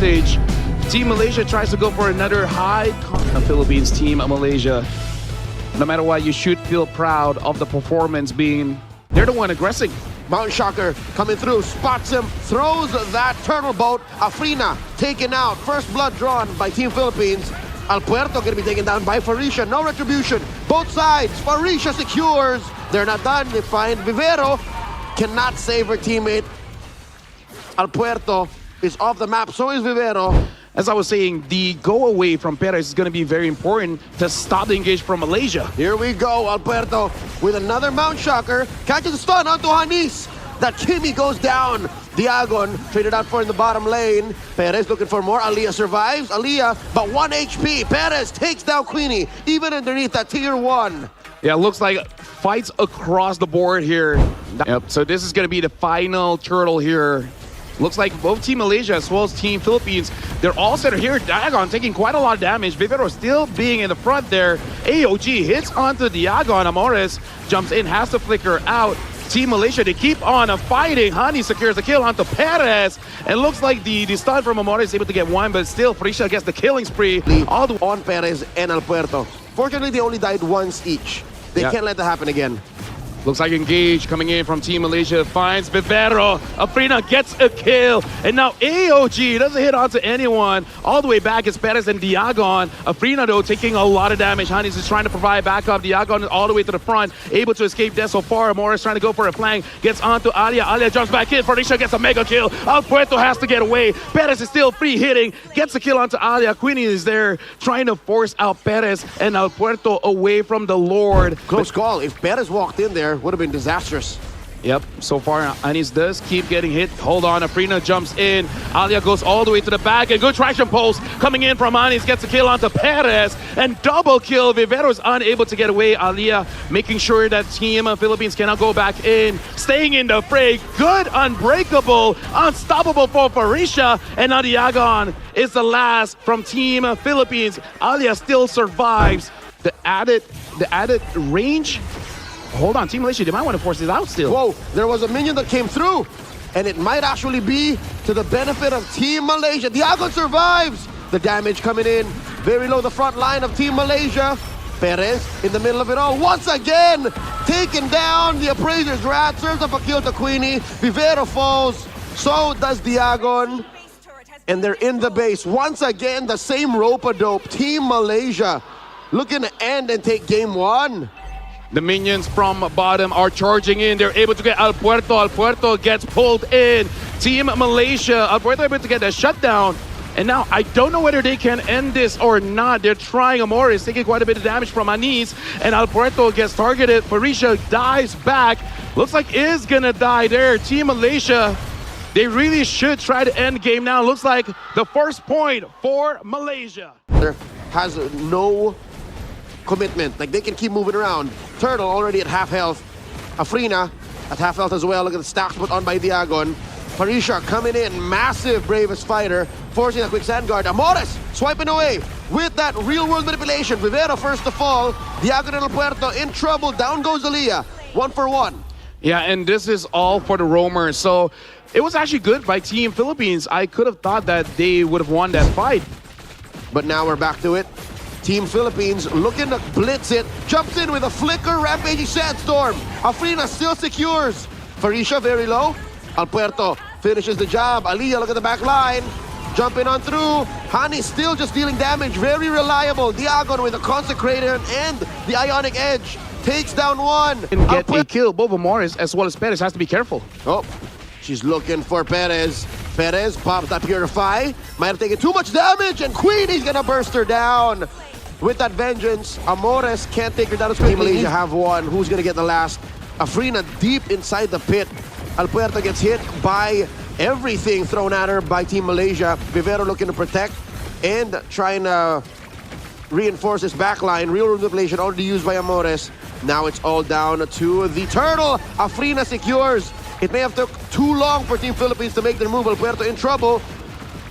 advantage. Team Malaysia tries to go for another high. Philippines team Malaysia. No matter what, you should feel proud of the performance being, they're the one aggressing. Mountain Shocker coming through, spots him, throws that turtle boat. Afrina taken out. First blood drawn by Team Philippines. Alpuerto going to be taken down by Farisha. No retribution. Both sides. Farisha secures. They're not done. They find Vivero. Cannot save her teammate. Alpuerto is off the map. So is Vivero. As I was saying, the go away from Perez is going to be very important to stop the engage from Malaysia. Here we go. Alpuerto with another Mount Shocker. Catches a stun onto Hanis. That Kimi goes down. Diagon traded out for in the bottom lane. Perez looking for more. Aliyah survives. Aliyah, but 1 HP. Perez takes down Queenie, even underneath that tier 1. Yeah, looks like fights across the board here. Yep, so this is going to be the final turtle here. Looks like both Team Malaysia as well as Team Philippines, they're all set here. Diagon taking quite a lot of damage. Vivero still being in the front there. AOG hits onto Diagon. Amores jumps in, has to flicker out. Team Malaysia, they keep on fighting. Hani secures the kill onto Perez. And looks like the stun from Amores is able to get one, but still Farisha gets the killing spree. All on Perez and Alpuerto. Fortunately, they only died once each. They can't let that happen again. Looks like Engage coming in from Team Malaysia finds Vivero. Afrina gets a kill. And now AOG doesn't hit onto anyone. All the way back is Perez and Diagon. Afrina, though, taking a lot of damage. Hanis is trying to provide backup. Diagon all the way to the front. Able to escape death so far. Morris trying to go for a flank. Gets onto Alia. Alia jumps back in. Farisha gets a mega kill. Alpuerto has to get away. Perez is still free hitting. Gets a kill onto Alia. Queenie is there trying to force out Perez and Alpuerto away from the Lord. Close call. If Perez walked in there, would have been disastrous. Yep, so far Anis does keep getting hit. Hold on, Afrina jumps in. Alia goes all the way to the back, and good traction pulse coming in from Anis. Gets a kill onto Perez, and double kill. Vivero is unable to get away. Alia making sure that Team Philippines cannot go back in. Staying in the fray. Good, unbreakable, unstoppable for Farisha. And now Diagon is the last from Team Philippines. Alia still survives. The added range. Hold on, Team Malaysia, they might want to force this out still. Whoa, there was a minion that came through, and it might actually be to the benefit of Team Malaysia. Diagon survives. The damage coming in very low, the front line of Team Malaysia. Perez in the middle of it all. Once again, taken down. The Appraiser's Wrath serves up a kill to Queenie. Vivero falls. So does Diagon. And they're in the base. Once again, the same rope-a-dope. Team Malaysia looking to end and take game 1. The minions from bottom are charging in. They're able to get Alpuerto. Alpuerto gets pulled in. Team Malaysia, Alpuerto able to get a shutdown. And now I don't know whether they can end this or not. They're trying. Amores taking quite a bit of damage from Anis. And Alpuerto gets targeted. Farisha dives back. Looks like is gonna die there. Team Malaysia, they really should try to end game now. Looks like the first point for Malaysia. There has no commitment. Like, they can keep moving around. Turtle already at half health. Afrina at half health as well. Look at the stacks put on by Diagon. Farisha coming in, massive bravest fighter, forcing a quicksand guard. Amores swiping away with that real world manipulation. Vivero first to fall. Diagon and Alpuerto in trouble. Down goes Aliyah. 1 for 1. Yeah, and this is all for the roamers. So it was actually good by Team Philippines. I could have thought that they would have won that fight. But now we're back to it. Team Philippines looking to blitz it. Jumps in with a flicker, rampaging sandstorm. Afrina still secures. Farisha very low. Alpuerto finishes the job. Aliyah, look at the back line. Jumping on through. Hani still just dealing damage. Very reliable. Diagon with a consecrator and the ionic edge. Takes down one. And get a kill. Both Morris as well as Perez has to be careful. Oh, she's looking for Perez. Perez pops that Purify. Might have taken too much damage, and Queenie's gonna burst her down. With that vengeance, Amores can't take her down as quickly. Malaysia have one. Who's gonna get the last? Afrina deep inside the pit. Alpuerto gets hit by everything thrown at her by Team Malaysia. Vivero looking to protect and trying to reinforce his backline. Real room manipulation already used by Amores. Now it's all down to the turtle. Afrina secures. It may have took too long for Team Philippines to make their move. Alpuerto in trouble.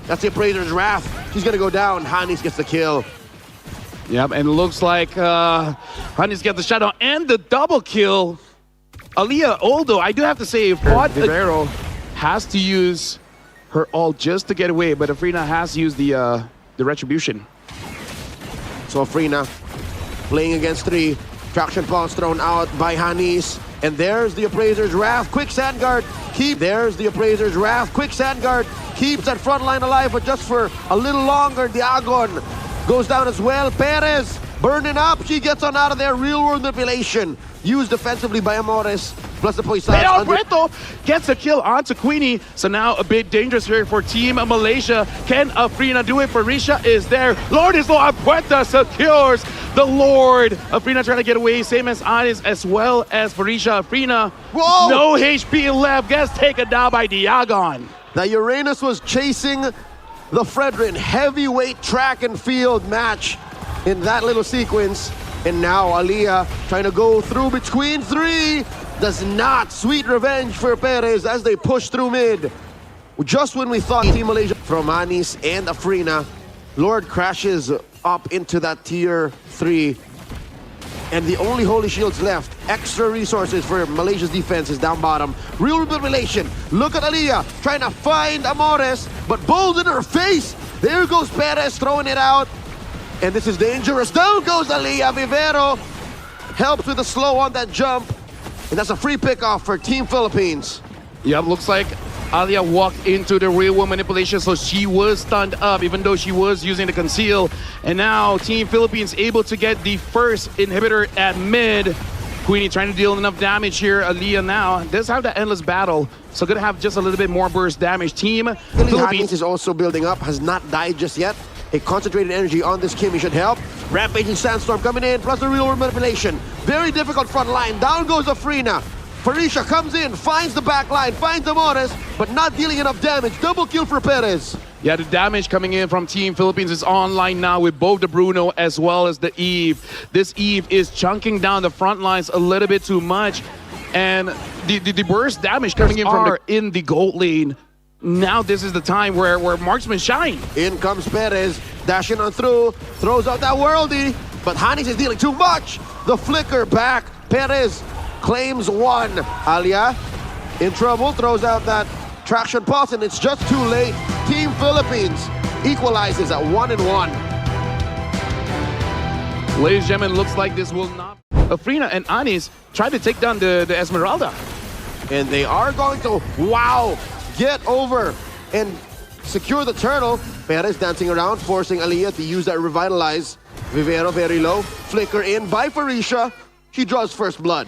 That's the Appraiser's Wrath. She's gonna go down. Hanis gets the kill. Yep, and it looks like Hanis gets the shutdown and the double kill. Aliyah, although I do have to say, Vivero has to use her all just to get away, but Afrina has used the retribution. So Afrina playing against 3. Traction pulse thrown out by Hanis. And there's the Appraiser's Wrath. Quick sand guard. There's the Appraiser's Wrath. Quick sand guard. Keeps that front line alive, but just for a little longer. Diagon goes down as well. Perez burning up. She gets on out of there. Real world manipulation. Used defensively by Amores. Plus the poison. Alberto gets a kill onto Queenie. So now a bit dangerous here for Team Malaysia. Can Afrina do it? Farisha is there. Lord is Lord. Puerta secures the Lord. Afrina trying to get away. Same as Anis as well as Farisha. Afrina. Whoa! No HP left. Gets taken down by Diagon. Now Uranus was chasing the Fredrin heavyweight track and field match in that little sequence. And now Aliyah trying to go through between 3. Does not. Sweet revenge for Perez as they push through mid. Just when we thought Team Malaysia from Anis and Afrina, Lord crashes up into that tier 3. And the only Holy Shields left, extra resources for Malaysia's defense is down bottom. Real relation. Look at Aliyah trying to find Amores, but bold in her face. There goes Perez throwing it out. And this is dangerous. Down goes Aliyah. Vivero helps with the slow on that jump. And that's a free pickoff for Team Philippines. Yep, looks like Alia walked into the real world manipulation, so she was stunned up, even though she was using the conceal. And now Team Philippines able to get the first inhibitor at mid. Queenie trying to deal enough damage here. Aliyah now does have the endless battle, so gonna have just a little bit more burst damage. Team Philippines is also building up, has not died just yet. A concentrated energy on this Kimmy should help. Rampaging Sandstorm coming in, plus the real world manipulation. Very difficult front line. Down goes Afrina. Farisha comes in, finds the back line, finds Amores, but not dealing enough damage. Double kill for Perez. Yeah, the damage coming in from Team Philippines is online now with both the Bruno as well as the Eve. This Eve is chunking down the front lines a little bit too much. And the burst damage coming in from in the gold lane. Now this is the time where marksmen shine. In comes Perez, dashing on through, throws out that worldie, but Hanis is dealing too much. The flicker back, Perez claims 1. Aliyah in trouble, throws out that traction pulse, and it's just too late. Team Philippines equalizes at 1-1. Ladies and gentlemen, looks like this will not. Afrina and Anis try to take down the Esmeralda. And they are going to, wow, get over and secure the turtle. Perez dancing around, forcing Aliyah to use that revitalize. Vivero very low, flicker in by Farisha. She draws first blood.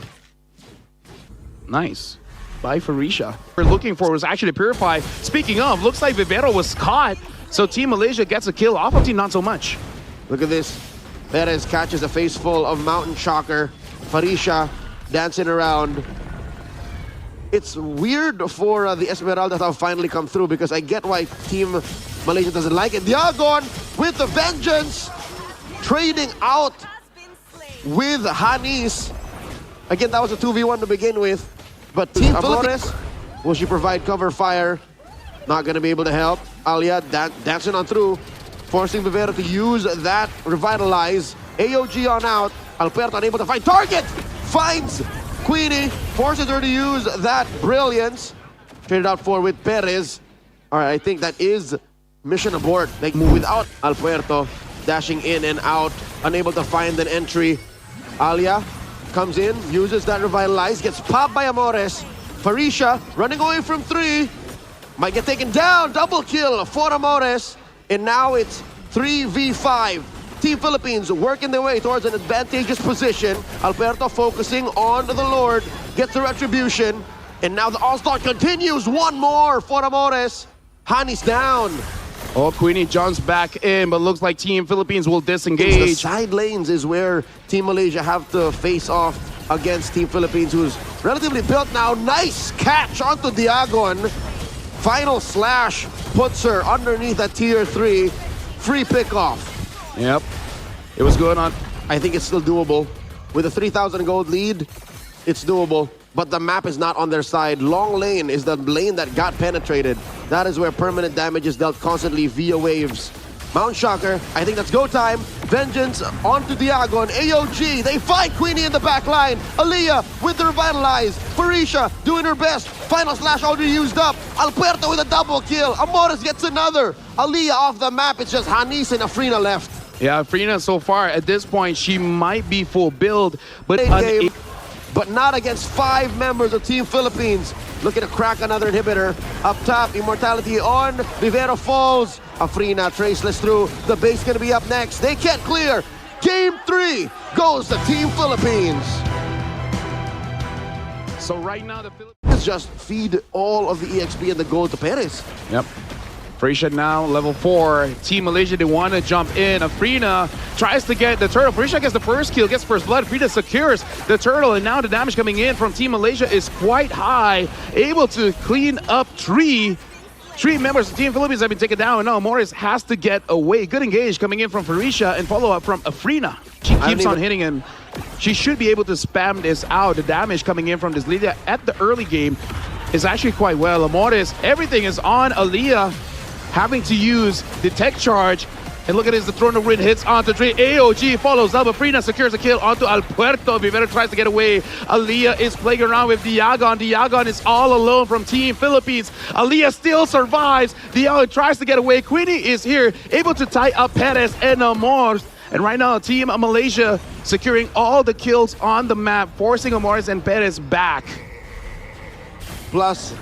Nice. By Farisha. We're looking for was actually Purify. Speaking of, looks like Vivero was caught. So Team Malaysia gets a kill off of Team Not So Much. Look at this. Perez catches a face full of Mountain Shocker. Farisha dancing around. It's weird for the Esmeralda to finally come through because I get why Team Malaysia doesn't like it. Diagon with the vengeance. Trading out with Hanis. Again, that was a 2v1 to begin with. But Team Philippines, will she provide cover fire? Not going to be able to help. Aliyah dancing on through, forcing Vivero to use that revitalize. AOG on out. Alberto unable to find target. Finds Queenie, forces her to use that brilliance. Traded out for with Perez. All right, I think that is mission abort. They move without Alberto dashing in and out, unable to find an entry. Aliyah comes in, uses that revitalize, gets popped by Amores. Farisha running away from 3. Might get taken down. Double kill for Amores. And now it's 3v5. Team Philippines working their way towards an advantageous position. Alberto focusing on the Lord. Gets the retribution. And now the All-Star continues. One more for Amores. Hanis down. Oh, Queenie jumps back in, but looks like Team Philippines will disengage. The side lanes is where Team Malaysia have to face off against Team Philippines, who's relatively built now. Nice catch onto Diagon. Final slash puts her underneath that tier 3. Free pickoff. Yep. It was going on. I think it's still doable. With a 3,000 gold lead, it's doable. But the map is not on their side. Long lane is the lane that got penetrated. That is where permanent damage is dealt constantly via waves. Mount Shocker. I think that's go time. Vengeance onto Diagon. AOG. They fight Queenie in the back line. Aaliyah with the revitalize. Farisha doing her best. Final slash already used up. Alberto with a double kill. Amores gets another. Aaliyah off the map. It's just Hanis and Afrina left. Yeah, Afrina so far at this point, she might be full build, but but not against 5 members of Team Philippines. Looking to crack another inhibitor. Up top, Immortality on. Vivero falls. Afrina traceless through. The base gonna be up next. They can't clear. Game 3 goes to Team Philippines. So right now the Philippines just feed all of the EXP and the gold to Perez. Yep. Farisha now level 4. Team Malaysia, they want to jump in. Afrina tries to get the turtle. Farisha gets the first kill, gets first blood. Afrina secures the turtle, and now the damage coming in from Team Malaysia is quite high. Able to clean up three members of Team Philippines have been taken down, and now Morris has to get away. Good engage coming in from Farisha and follow up from Afrina. She keeps on hitting him. She should be able to spam this out. The damage coming in from this Lydia at the early game is actually quite well. Amores, everything is on Aaliyah, having to use the tech charge. And look at this, the Throne of Ruin hits onto Tree. AOG follows up. Afrina secures a kill onto Alberto. Vivero tries to get away. Aaliyah is playing around with Diagon. Diagon is all alone from Team Philippines. Aaliyah still survives. Diagon tries to get away. Queenie is here, able to tie up Perez and Amores. And right now, Team Malaysia securing all the kills on the map, forcing Amores and Perez back. Plus,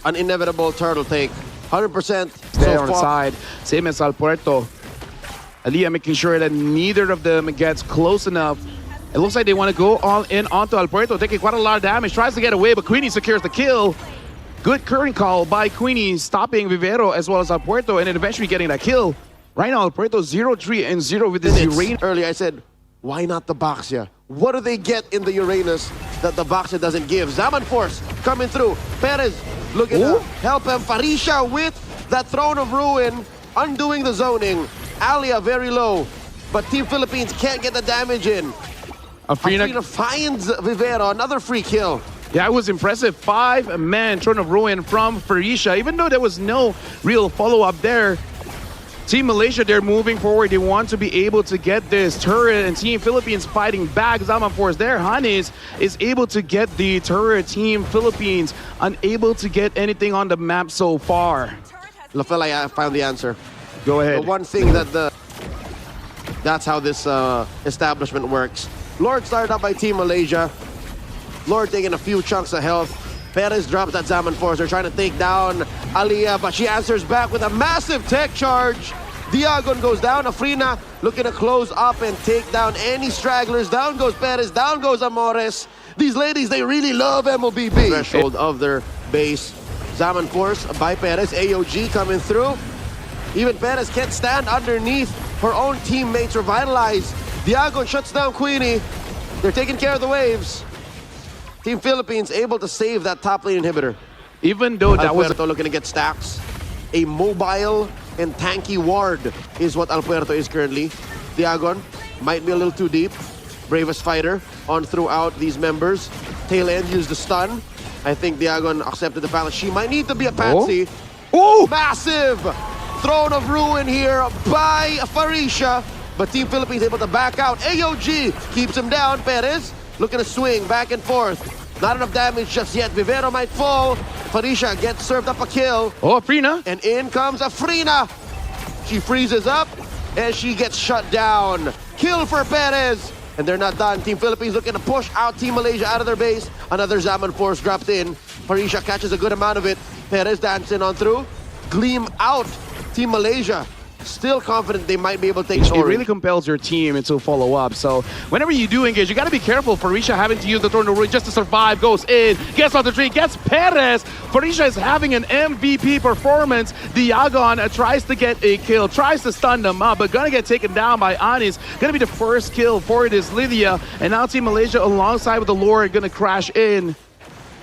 an inevitable turtle take. 100% there on the side, same as Alberto. Aaliyah making sure that neither of them gets close enough. It looks like they want to go all in onto Alberto, taking quite a lot of damage. Tries to get away, but Queenie secures the kill. Good current call by Queenie, stopping Vivero as well as Alberto, and then eventually getting that kill. Right now, Alberto 0-3-0 with this Uranus. Earlier I said, why not the Baxia? What do they get in the Uranus that the Baxia doesn't give? Zaman Force coming through. Perez looking to help him. Farisha with that Throne of Ruin, undoing the zoning. Alia very low, but Team Philippines can't get the damage in. Afrina finds Vivero, another free kill. Yeah, it was impressive. 5-man Throne of Ruin from Farisha. Even though there was no real follow-up there, Team Malaysia, they're moving forward. They want to be able to get this turret, and Team Philippines fighting back. Zaman Force there. Hanis is able to get the turret. Team Philippines unable to get anything on the map so far. Lafela, I found the answer. Go ahead. The one thing that's how this establishment works. Lord started up by Team Malaysia. Lord taking a few chunks of health. Perez drops that Zaman Force. They're trying to take down Aaliyah, but she answers back with a massive tech charge. Diagon goes down. Afrina looking to close up and take down any stragglers. Down goes Perez. Down goes Amores. These ladies, they really love MLBB. Threshold of their base. Zaman Force by Perez. AOG coming through. Even Perez can't stand underneath her own teammates. Revitalize. Diagon shuts down Queenie. They're taking care of the waves. Team Philippines able to save that top lane inhibitor. Even though that was looking to get stacks. A mobile and tanky ward is what Alberto is currently. Diagon might be a little too deep. Bravest fighter on throughout these members. Tail end used the stun. I think Diagon accepted the balance. She might need to be a patsy. Oh! Massive Throne of Ruin here by Farisha. But Team Philippines able to back out. AOG keeps him down. Perez looking to swing back and forth. Not enough damage just yet. Vivero might fall. Farisha gets served up a kill. Oh, Afrina. And in comes Afrina. She freezes up and she gets shut down. Kill for Perez. And they're not done. Team Philippines looking to push out Team Malaysia out of their base. Another Zaman Force dropped in. Farisha catches a good amount of it. Perez dancing on through. Gleam out Team Malaysia. Still confident they might be able to take it really compels your team to follow up. So whenever you do engage, you got to be careful. Farisha having to use the Throne of Ruin just to survive, goes in, gets on the tree, gets Perez. Farisha is having an MVP performance. Diagon tries to get a kill, tries to stun them up, but gonna get taken down by Anis. Gonna be the first kill for this Lydia. And now Team Malaysia alongside with the Lord gonna crash in.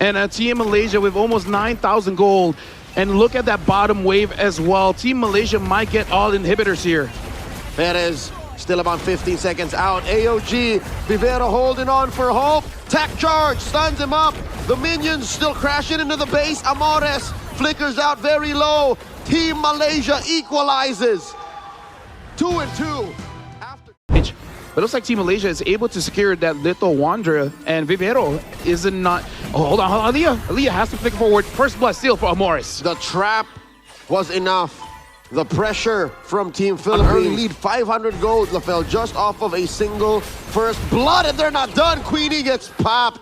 And Team Malaysia with almost 9,000 gold. And look at that bottom wave as well. Team Malaysia might get all inhibitors here. Perez still about 15 seconds out. AOG, Vivero holding on for hope. Tech charge, stuns him up. The minions still crashing into the base. Amores flickers out very low. Team Malaysia equalizes. 2-2. After But it looks like Team Malaysia is able to secure that little Wanderer, and Vivero isn't not. Oh, hold on. Aliyah has to flick forward. First blood steal for Amoris. the trap was enough. The pressure from Team Philippines. Early lead, 500 gold, Lafel, just off of a single first blood, and they're not done. Queenie gets popped.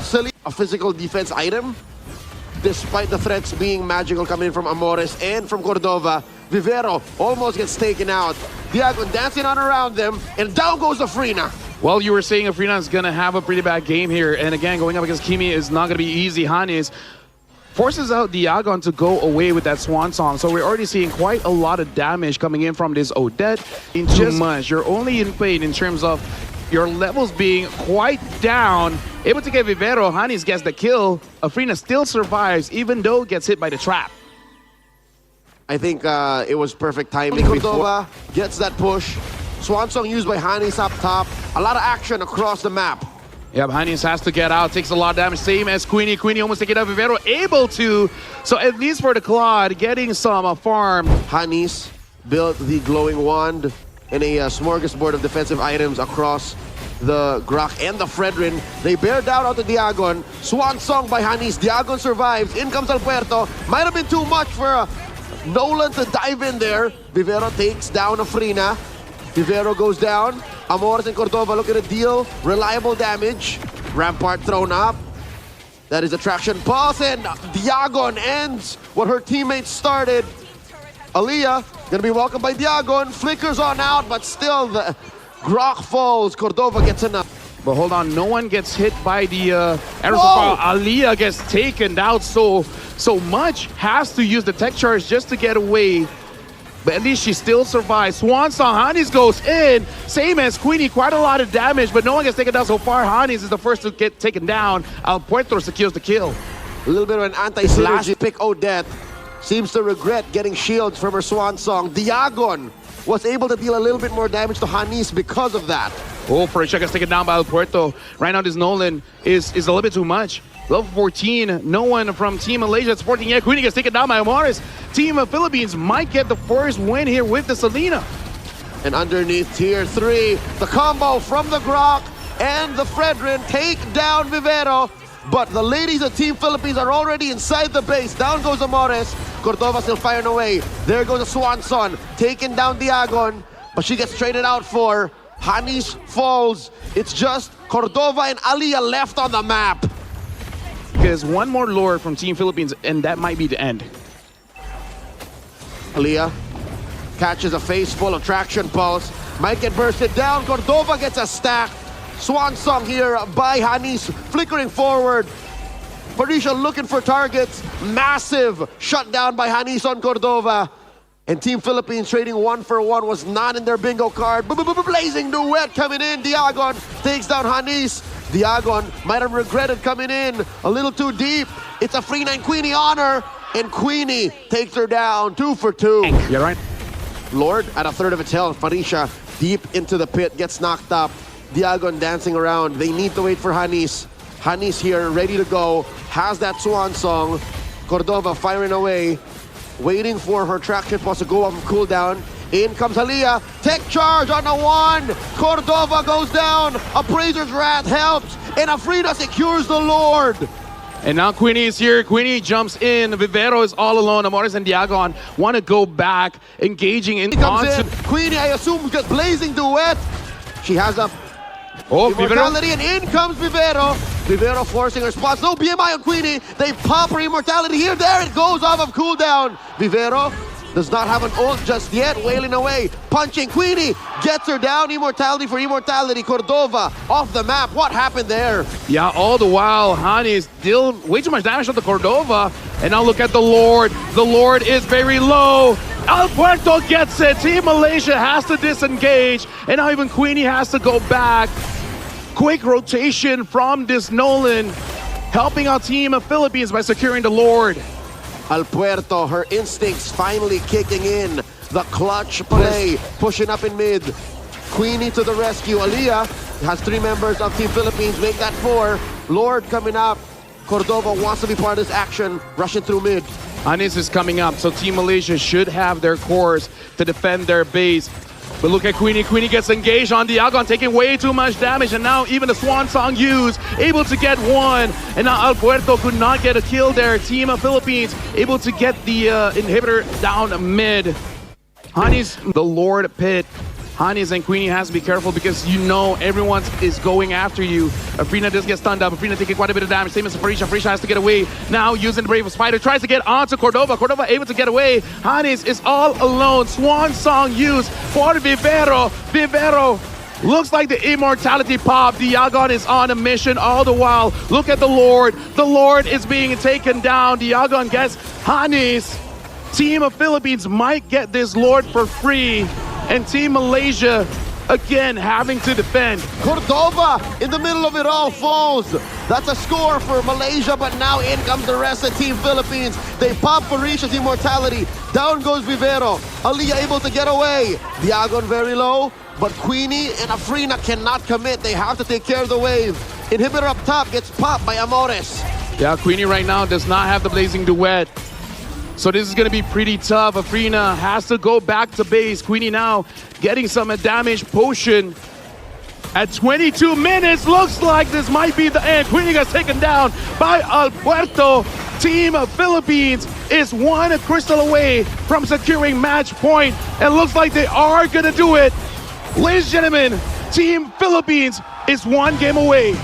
Silly, a physical defense item. Despite the threats being magical coming in from Amores and from Cordova, Vivero almost gets taken out. Diagon dancing on around them, and down goes Afrina. Well, you were saying Afrina is going to have a pretty bad game here, and again, going up against Kimi is not going to be easy. Hanis forces out Diagon to go away with that swan song, so we're already seeing quite a lot of damage coming in from this Odette. In too much, you're only in pain in terms of your levels being quite down. Able to get Vivero, Hanis gets the kill. Afrina still survives, even though gets hit by the trap. I think it was perfect timing. Cordova gets that push. Swan song used by Hanis up top. A lot of action across the map. Yep, Hanis has to get out, takes a lot of damage, same as Queenie. Queenie almost taking out Vivero, able to. So at least for the Claude, getting some farm. Hanis built the glowing wand and a smorgasbord of defensive items across the Grok and the Fredrin. They bear down onto Diagon. Swan song by Hanis. Diagon survives. In comes Alberto. Might have been too much for Nolan to dive in there. Vivero takes down Afrina. Vivero goes down. Amores and Cordova looking to deal reliable damage. Rampart thrown up. That is attraction pulse, and Diagon ends what her teammates started. Aliyah gonna be welcomed by Diagon. Flickers on out, but still the Grok falls. Cordova gets enough. But hold on, no one gets hit by the arrow so far. Aliyah gets taken out so much. Has to use the tech charge just to get away. But at least she still survives. Swan Song, Hanis goes in. Same as Queenie, quite a lot of damage, but no one gets taken down so far. Hanis is the first to get taken down. El Puerto secures the kill. A little bit of an anti-synergy pick. Odette seems to regret getting shields from her Swan Song. Diagon was able to deal a little bit more damage to Hanis because of that. Oh, Farisha gets taken down by El Puerto. Right now, this Nolan is a little bit too much. Level 14, no one from Team Malaysia is supporting yet. Queenie gets taken down by Amores. Team of Philippines might get the first win here with the Selena. And underneath tier 3, the combo from the Grok and the Fredrin take down Vivero. But the ladies of Team Philippines are already inside the base. Down goes Amores. Cordova still firing away. There goes the Swanson, taking down Diagon. But she gets traded out for Hanis falls. It's just Cordova and Aliyah left on the map. Because one more lord from Team Philippines, and that might be the end. Aliyah catches a face full of traction pulse. Might get bursted down. Cordova gets a stack. Swan song here by Hanis, flickering forward. Parisha looking for targets. Massive shutdown by Hanis on Cordova. And Team Philippines trading 1-for-1 was not in their bingo card. Blazing duet coming in. Diagon takes down Hanis. Diagon might have regretted coming in a little too deep. It's a free 9 Queenie honor, and Queenie takes her down 2-for-2. You're right. Lord at a third of its health. Farisha deep into the pit, gets knocked up. Diagon dancing around. They need to wait for Hanis. Hanis here, ready to go. Has that swan song. Cordova firing away, waiting for her traction pulse to go off cooldown. In comes Aliyah, tech charge on the 1. Cordova goes down. Appraiser's Wrath helps, and Afrina secures the Lord. And now Queenie is here. Queenie jumps in. Vivero is all alone. Amores and Diagon want to go back, engaging in. Comes in. Queenie, I assume, gets blazing duet. She has a immortality, and in comes Vivero. Vivero forcing her spots. No BMI on Queenie. They pop her immortality here. There it goes off of cooldown. Vivero does not have an ult just yet, wailing away. Punching. Queenie gets her down. Immortality for immortality. Cordova off the map. What happened there? Yeah, all the while, Hanis deal way too much damage to the Cordova. And now look at the Lord. The Lord is very low. El Puerto gets it. Team Malaysia has to disengage. And now even Queenie has to go back. Quick rotation from this Nolan, helping out Team of Philippines by securing the Lord. El Puerto, her instincts finally kicking in. The clutch play, pushing up in mid. Queenie to the rescue. Aliyah has 3 members of Team Philippines, make that 4. Lord coming up. Cordova wants to be part of this action, rushing through mid. Anis is coming up, so Team Malaysia should have their cores to defend their base. But look at Queenie. Queenie gets engaged on Diagon, taking way too much damage, and now even the Swan Song used, able to get one. And now Alberto could not get a kill there. Team of Philippines able to get the inhibitor down mid. Hanis, the Lord Pit. Hanis and Queenie has to be careful because you know everyone is going after you. Afrina does get stunned up. Afrina taking quite a bit of damage. Same as Farisha. Farisha has to get away. Now using the Brave Spider. Tries to get onto Cordova. Cordova able to get away. Hanis is all alone. Swan Song used for Vivero. Vivero looks like the immortality pop. Diagon is on a mission all the while. Look at the Lord. The Lord is being taken down. Diagon gets Hanis. Team of Philippines might get this Lord for free. And Team Malaysia, again, having to defend. Cordova in the middle of it all falls. That's a score for Malaysia, but now in comes the rest of Team Philippines. They pop Farisha's immortality. Down goes Vivero. Aliyah able to get away. Diagon very low, but Queenie and Afrina cannot commit. They have to take care of the wave. Inhibitor up top gets popped by Amores. Yeah, Queenie right now does not have the Blazing Duet. So this is going to be pretty tough. Afrina has to go back to base. Queenie now getting some damage potion. At 22 minutes, looks like this might be the end. Queenie gets taken down by Alberto. Team of Philippines is one crystal away from securing match point. And looks like they are going to do it. Ladies and gentlemen, Team Philippines is one game away.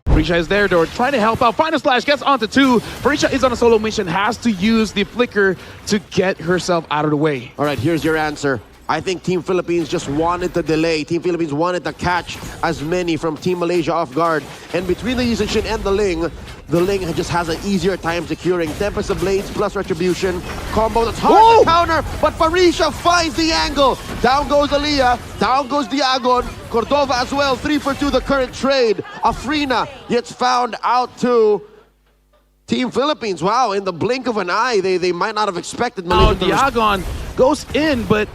Farisha is there, they're trying to help out. Final Slash gets onto two. Farisha is on a solo mission, has to use the flicker to get herself out of the way. All right, here's your answer. I think Team Philippines just wanted to delay. Team Philippines wanted to catch as many from Team Malaysia off guard. And between the Yuzenshin and the Ling just has an easier time securing. Tempest of Blades plus Retribution. Combo that's hard to counter, but Farisha finds the angle. Down goes Aliyah, down goes Diagon. Cordova as well, 3 for 2 the current trade. Afrina gets found out to Team Philippines. Wow, in the blink of an eye, they might not have expected Malaysia. Now Diagon goes in, but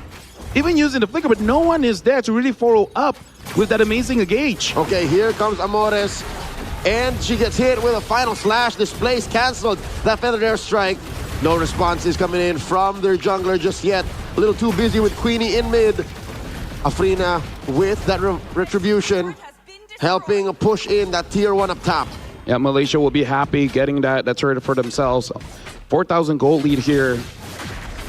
even using the flicker, but no one is there to really follow up with that amazing engage. Okay, here comes Amores, and she gets hit with a Final Slash. Displays canceled. That feathered airstrike. No responses coming in from their jungler just yet. A little too busy with Queenie in mid. Afrina with that retribution, helping push in that tier 1 up top. Yeah, Malaysia will be happy getting that turret for themselves. 4,000 gold lead here.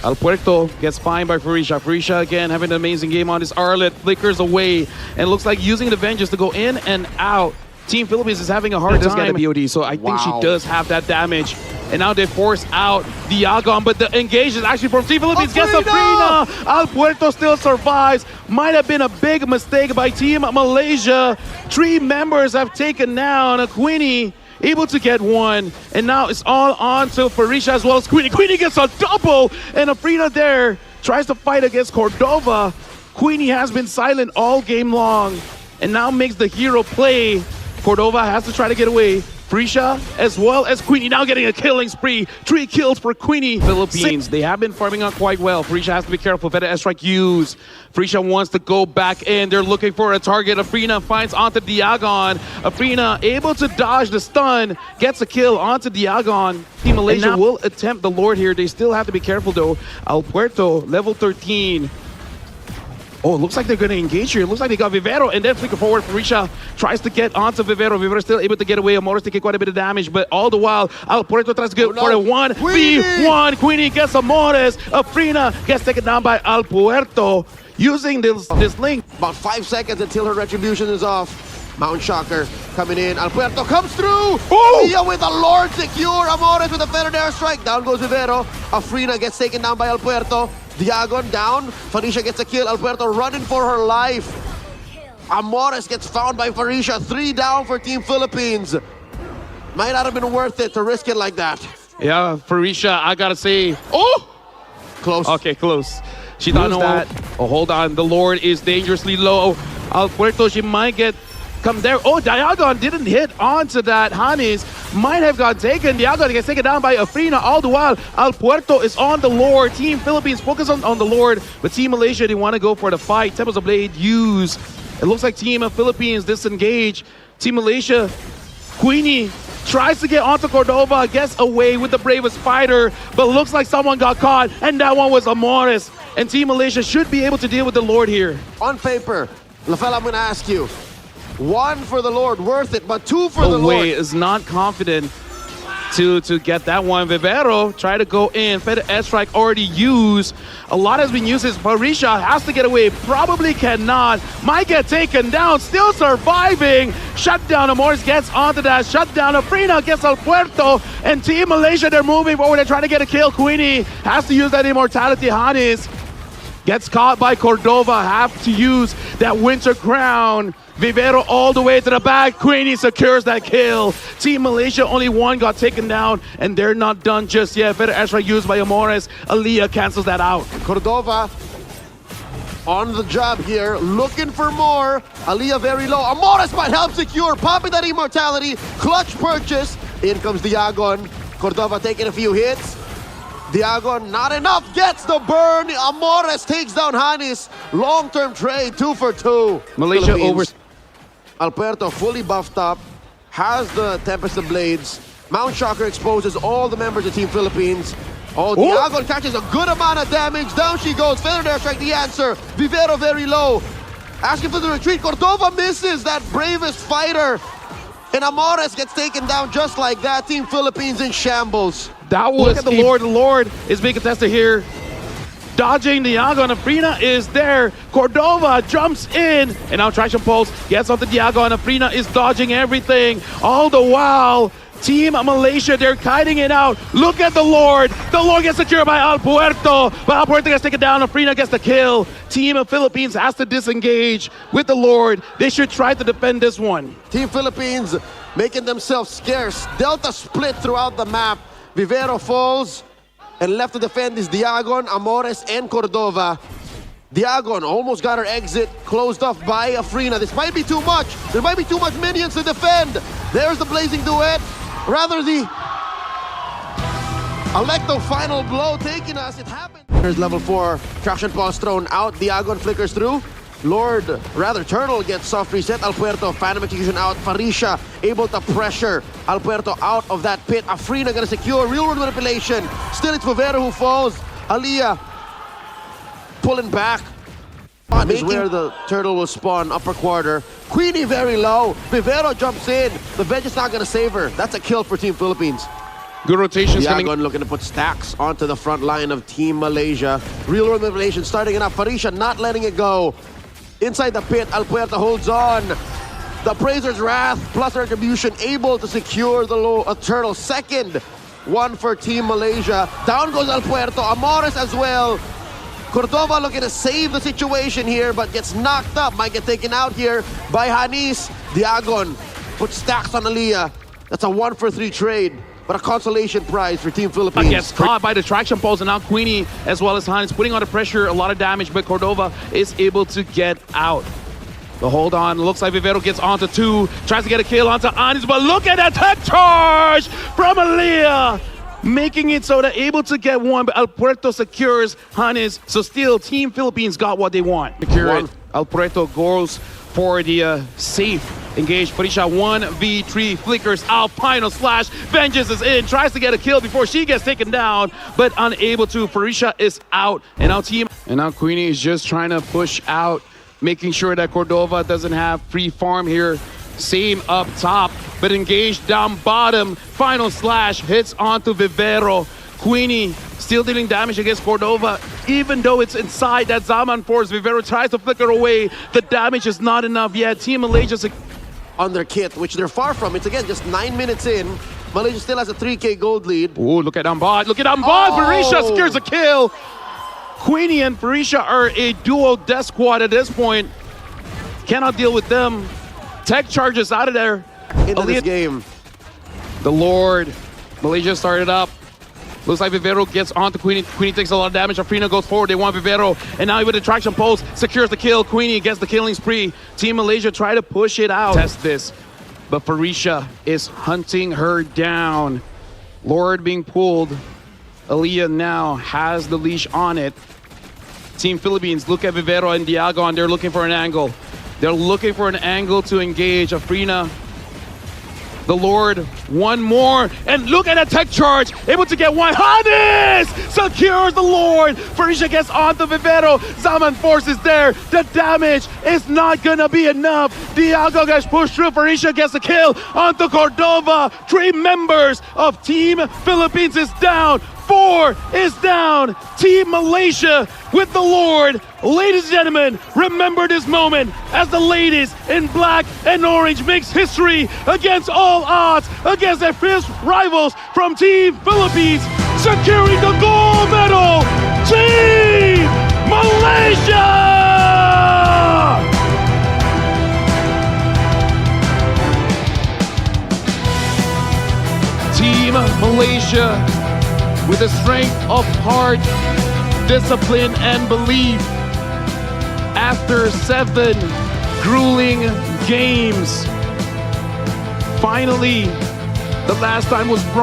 Alberto gets fined by Farisha. Farisha again having an amazing game on this Arlet. Flickers away and looks like using the Vengeance to go in and out. Team Philippines is having a hard time. Get the BOD, so I think she does have that damage. And now they force out Diagon, but the engage is actually from Team Philippines. Gets Afrina! Alberto still survives. Might have been a big mistake by Team Malaysia. 3 members have taken down Queenie. Able to get one, and now it's all on to Farisha as well as Queenie. Queenie gets a double, and Afrina there tries to fight against Cordova. Queenie has been silent all game long, and now makes the hero play. Cordova has to try to get away. Farisha as well as Queenie now getting a killing spree. 3 kills for Queenie. Philippines, they have been farming out quite well. Farisha has to be careful. Better airstrike used. Farisha wants to go back in. They're looking for a target. Afrina finds onto Diagon. Afrina able to dodge the stun. Gets a kill onto Diagon. Team Malaysia will attempt the Lord here. They still have to be careful though. Alberto, level 13. Oh, it looks like they're going to engage here. It looks like they got Vivero and then flicker forward. Farisha tries to get onto Vivero. Vivero still able to get away. Amores taking quite a bit of damage, but all the while, Alberto tries to go for a 1v1. Queenie gets Amores. Afrina gets taken down by Alberto using this link. About 5 seconds until her retribution is off. Mount Shocker coming in. Alberto comes through. Aliyah with a Lord secure. Amores with a feathered airstrike. Down goes Vivero. Afrina gets taken down by Alberto. Diagon down. Farisha gets a kill. Alberto running for her life. Amores gets found by Farisha. 3 down for Team Philippines. Might not have been worth it to risk it like that. Yeah, Farisha, I gotta say. Oh! Close. Okay, close. She thought that. Oh, hold on. The Lord is dangerously low. Alberto, she might come there. Oh, Diagon didn't hit onto that. Hanis might have got taken. Diagon gets taken down by Afrina. All the while, Alberto is on the Lord. Team Philippines focus on the Lord, but Team Malaysia, they want to go for the fight. Tempest of Blade used. It looks like Team Philippines disengage. Team Malaysia, Queenie tries to get onto Cordova, gets away with the bravest fighter, but looks like someone got caught, and that one was Amores. And Team Malaysia should be able to deal with the Lord here. On paper, LaFell, I'm going to ask you, 1 for the Lord, worth it, but 2 for the Lord. Wei is not confident to get that one. Vivero try to go in. Fed airstrike already used. A lot has been used. Parisha has to get away. Probably cannot. Might get taken down. Still surviving. Shut down. Amores gets onto that. Shut down. Afrina gets El Puerto. And Team Malaysia, they're moving forward. They're trying to get a kill. Queenie has to use that immortality. Hanis gets caught by Cordova. Have to use that winter crown. Vivero all the way to the back. Queenie secures that kill. Team Malaysia, only one got taken down, and they're not done just yet. Better extra used by Amores. Aliyah cancels that out. Cordova on the job here, looking for more. Aliyah very low. Amores might help secure, popping that immortality. Clutch purchase. In comes Diagon. Cordova taking a few hits. Diagon, not enough, gets the burn. Amores takes down Hanis. Long-term trade, 2 for 2. Malaysia over. Alberto fully buffed up, has the Tempest of Blades. Mount Shocker exposes all the members of Team Philippines. Oh, Diagon catches a good amount of damage. Down she goes. Feather Airstrike, the answer. Vivero very low. Asking for the retreat. Cordova misses that bravest fighter. And Amores gets taken down just like that. Team Philippines in shambles. That was. Look at the Lord. The Lord is being contested here. Dodging Diago, and Afrina is there. Cordova jumps in, and now Traction Pulse gets onto Diago, and Afrina is dodging everything. All the while, Team Malaysia, they're kiting it out. Look at the Lord. The Lord gets secured by El Puerto, but El Puerto gets taken down. Afrina gets the kill. Team of Philippines has to disengage with the Lord. They should try to defend this one. Team Philippines making themselves scarce. Delta split throughout the map. Vivero falls. And left to defend is Diagon, Amores, and Cordova. Diagon almost got her exit closed off by Afrina. This might be too much. There might be too much minions to defend. There's the Blazing Duet. Rather the Alecto final blow taking us. It happened. There's level 4. Traction Pulse thrown out. Diagon flickers through. Turtle gets soft reset. El Puerto, Phantom Execution out. Farisha able to pressure El Puerto out of that pit. Afrina gonna secure real world manipulation. Still it's Vivero who falls. Aliyah pulling back. Is where the turtle will spawn, upper quarter. Queenie very low. Vivero jumps in. The veg is not gonna save her. That's a kill for Team Philippines. Good rotations coming. Diagon looking to put stacks onto the front line of Team Malaysia. Real world manipulation starting it up. Farisha not letting it go. Inside the pit, El Puerto holds on. The Appraiser's Wrath plus Retribution able to secure the turtle. Second one for Team Malaysia. Down goes El Puerto. Amores as well. Cordova looking to save the situation here, but gets knocked up. Might get taken out here by Hanis. Diagon puts stacks on Aliyah. That's a 1 for 3 trade. But a consolation prize for Team Philippines. Gets caught by the traction pulse, and now Queenie as well as Hans putting on the pressure, a lot of damage, but Cordova is able to get out. The hold on, looks like Vivero gets onto 2, tries to get a kill onto Anis, but look at that tech charge from Aliyah, making it so they're able to get one, but El Puerto secures Hanis, so still Team Philippines got what they want. Secure it. El Puerto goes for the safe engage. Farisha 1v3 flickers out. Final slash. Vengeance is in. Tries to get a kill before she gets taken down, but unable to. Farisha is out. And now Queenie is just trying to push out, making sure that Cordova doesn't have free farm here. Same up top, but engaged down bottom. Final slash hits onto Vivero. Queenie still dealing damage against Cordova, even though it's inside that Zaman force. Vivero tries to flicker away. The damage is not enough yet. Team Malaysia on their kit, which they're far from. It's again just 9 minutes in. Malaysia still has a 3K gold lead. Ooh, look at Ambad. Look at Ambad. Farisha secures a kill. Queenie and Farisha are a duo death squad at this point. Cannot deal with them. Tech charges out of there. Into this game. The Lord. Malaysia started up. Looks like Vivero gets onto Queenie. Queenie takes a lot of damage. Afrina goes forward. They want Vivero. And now with the traction pulse, secures the kill. Queenie gets the killing spree. Team Malaysia try to push it out. Test this. But Farisha is hunting her down. Lord being pulled. Aliyah now has the leash on it. Team Philippines look at Vivero and Diago, and they're looking for an angle. They're looking for an angle to engage. Afrina The Lord, one more, and look at that tech charge, able to get one. Hannes secures the Lord. Farisha gets onto Vivero. Zaman forces there. The damage is not gonna be enough. Diago gets pushed through. Farisha gets a kill onto Cordova. 3 members of Team Philippines is down. 4 is down. Team Malaysia with the Lord. Ladies and gentlemen, remember this moment as the ladies in black and orange makes history against all odds, against their fierce rivals from Team Philippines, securing the gold medal. Team Malaysia! Team Malaysia, with the strength of heart, discipline, and belief, after 7 grueling games, finally, the last time was brought.